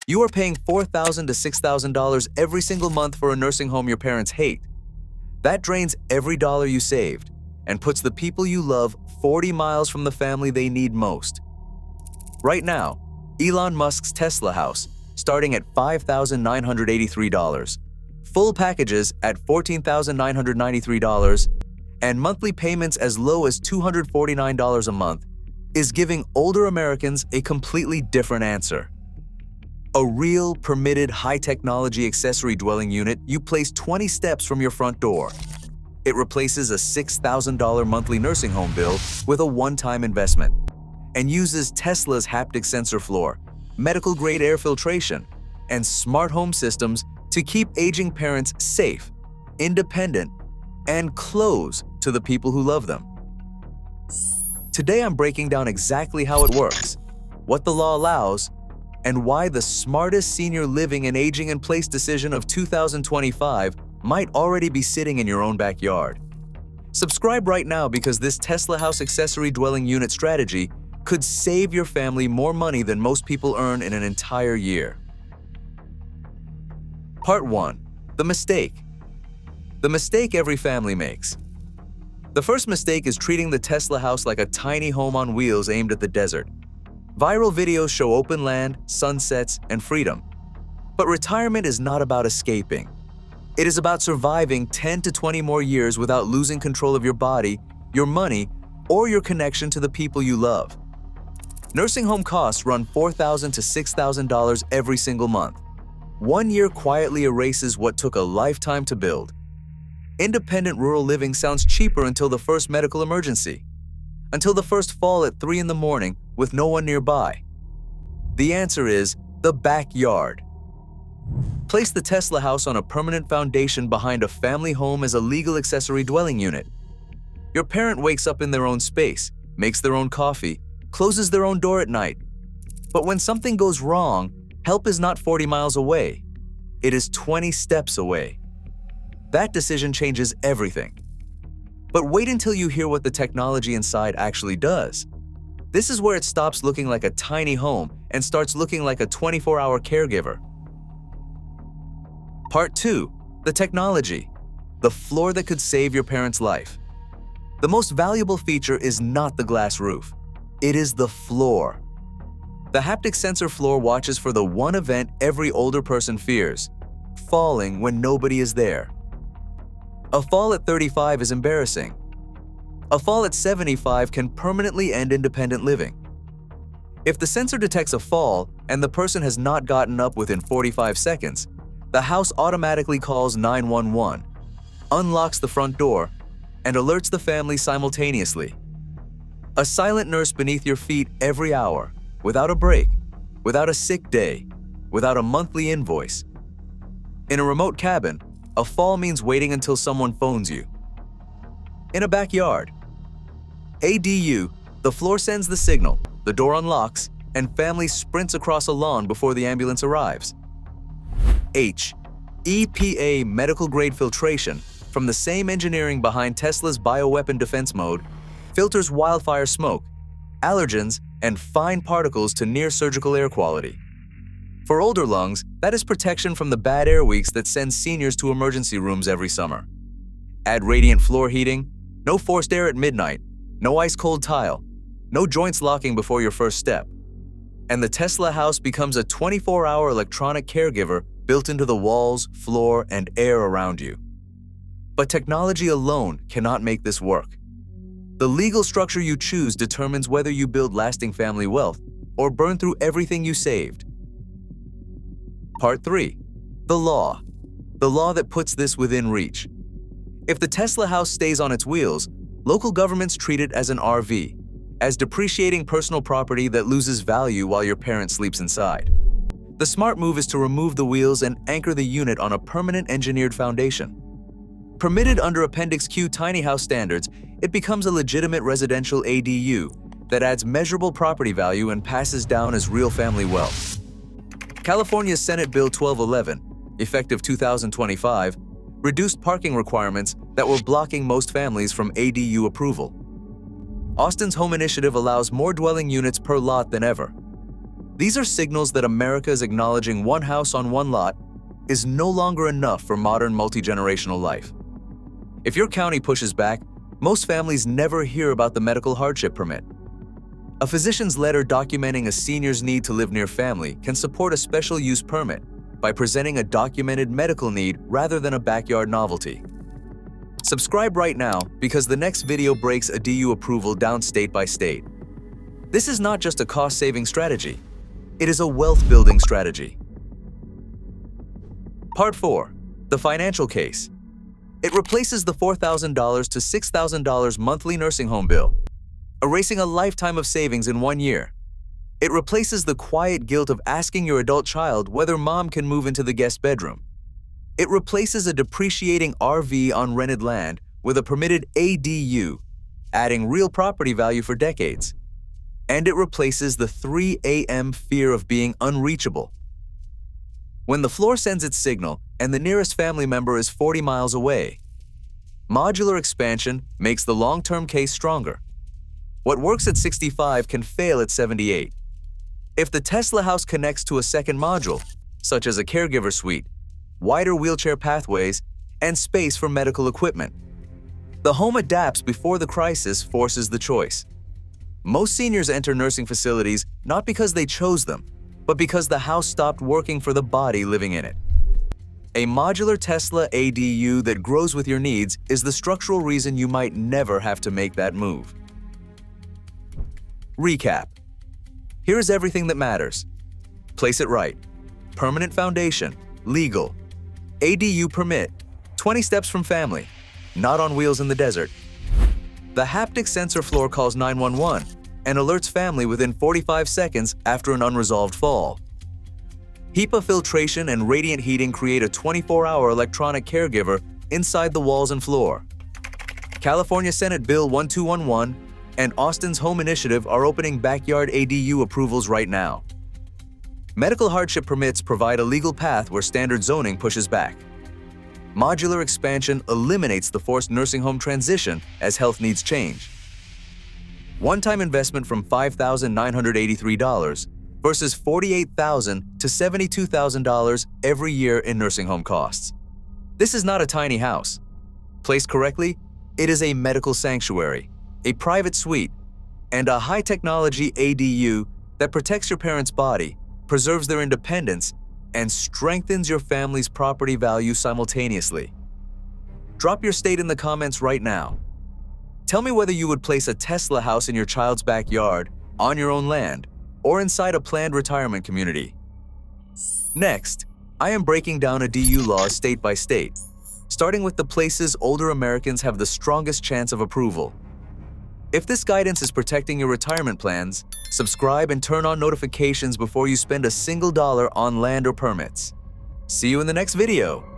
You are paying $4,000 to $6,000 every single month for a nursing home your parents hate. That drains every dollar you saved and puts the people you love 40 miles from the family they need most. Right now, Elon Musk's Tesla house, starting at $5,983, full packages at $14,993, and monthly payments as low as $249 a month, is giving older Americans a completely different answer. A real, permitted, high-technology accessory dwelling unit you place 20 steps from your front door. It replaces a $6,000 monthly nursing home bill with a one-time investment and uses Tesla's haptic sensor floor, medical-grade air filtration, and smart home systems to keep aging parents safe, independent, and close to the people who love them. Today I'm breaking down exactly how it works, what the law allows, and why the smartest senior living and aging in place decision of 2025 might already be sitting in your own backyard. Subscribe right now because this Tesla house accessory dwelling unit strategy could save your family more money than most people earn in an entire year. Part 1. The mistake. The mistake every family makes. The first mistake is treating the Tesla house like a tiny home on wheels aimed at the desert. Viral videos show open land, sunsets, and freedom. But retirement is not about escaping. It is about surviving 10 to 20 more years without losing control of your body, your money, or your connection to the people you love. Nursing home costs run $4,000 to $6,000 every single month. 1 year quietly erases what took a lifetime to build. Independent rural living sounds cheaper until the first medical emergency, until the first fall at 3 in the morning with no one nearby. The answer is the backyard. Place the Tesla house on a permanent foundation behind a family home as a legal accessory dwelling unit. Your parent wakes up in their own space, makes their own coffee, closes their own door at night. But when something goes wrong, help is not 40 miles away. It is 20 steps away. That decision changes everything. But wait until you hear what the technology inside actually does. This is where it stops looking like a tiny home and starts looking like a 24-hour caregiver. Part 2. The technology. The floor that could save your parents' life. The most valuable feature is not the glass roof. It is the floor. The haptic sensor floor watches for the one event every older person fears: falling when nobody is there. A fall at 35 is embarrassing. A fall at 75 can permanently end independent living. If the sensor detects a fall and the person has not gotten up within 45 seconds, the house automatically calls 911, unlocks the front door, and alerts the family simultaneously. A silent nurse beneath your feet every hour, without a break, without a sick day, without a monthly invoice. In a remote cabin, a fall means waiting until someone phones you. In a backyard. ADU, the floor sends the signal, the door unlocks, and family sprints across a lawn before the ambulance arrives. H. EPA medical-grade filtration, from the same engineering behind Tesla's bioweapon defense mode, filters wildfire smoke, allergens, and fine particles to near-surgical air quality. For older lungs, that is protection from the bad air weeks that send seniors to emergency rooms every summer. Add radiant floor heating, no forced air at midnight, no ice-cold tile, no joints locking before your first step. And the Tesla house becomes a 24-hour electronic caregiver built into the walls, floor, and air around you. But technology alone cannot make this work. The legal structure you choose determines whether you build lasting family wealth or burn through everything you saved. Part 3. The law. The law that puts this within reach. If the Tesla house stays on its wheels, local governments treat it as an RV, as depreciating personal property that loses value while your parent sleeps inside. The smart move is to remove the wheels and anchor the unit on a permanent engineered foundation. Permitted under Appendix Q tiny house standards, it becomes a legitimate residential ADU that adds measurable property value and passes down as real family wealth. California's Senate Bill 1211, effective 2025, reduced parking requirements that were blocking most families from ADU approval. Austin's home initiative allows more dwelling units per lot than ever. These are signals that America is acknowledging one house on one lot is no longer enough for modern multi-generational life. If your county pushes back, most families never hear about the medical hardship permit. A physician's letter documenting a senior's need to live near family can support a special use permit by presenting a documented medical need rather than a backyard novelty. Subscribe right now because the next video breaks a DU approval down state by state. This is not just a cost-saving strategy, it is a wealth-building strategy. Part 4. The financial case. It replaces the $4,000 to $6,000 monthly nursing home bill, erasing a lifetime of savings in 1 year. It replaces the quiet guilt of asking your adult child whether mom can move into the guest bedroom. It replaces a depreciating RV on rented land with a permitted ADU, adding real property value for decades. And it replaces the 3 a.m. fear of being unreachable. When the floor sends its signal and the nearest family member is 40 miles away, modular expansion makes the long-term case stronger. What works at 65 can fail at 78. If the Tesla house connects to a second module, such as a caregiver suite, wider wheelchair pathways, and space for medical equipment, the home adapts before the crisis forces the choice. Most seniors enter nursing facilities not because they chose them, but because the house stopped working for the body living in it. A modular Tesla ADU that grows with your needs is the structural reason you might never have to make that move. Recap. Here's everything that matters. Place it right. Permanent foundation. Legal. ADU permit. 20 steps from family. Not on wheels in the desert. The haptic sensor floor calls 911 and alerts family within 45 seconds after an unresolved fall. HEPA filtration and radiant heating create a 24-hour electronic caregiver inside the walls and floor. California Senate Bill 1211 and Austin's Home Initiative are opening backyard ADU approvals right now. Medical hardship permits provide a legal path where standard zoning pushes back. Modular expansion eliminates the forced nursing home transition as health needs change. One-time investment from $5,983 versus $48,000 to $72,000 every year in nursing home costs. This is not a tiny house. Placed correctly, it is a medical sanctuary, a private suite, and a high-technology ADU that protects your parents' body, preserves their independence, and strengthens your family's property value simultaneously. Drop your state in the comments right now. Tell me whether you would place a Tesla house in your child's backyard, on your own land, or inside a planned retirement community. Next, I am breaking down a DU law state by state, starting with the places older Americans have the strongest chance of approval. If this guidance is protecting your retirement plans, subscribe and turn on notifications before you spend a single dollar on land or permits. See you in the next video.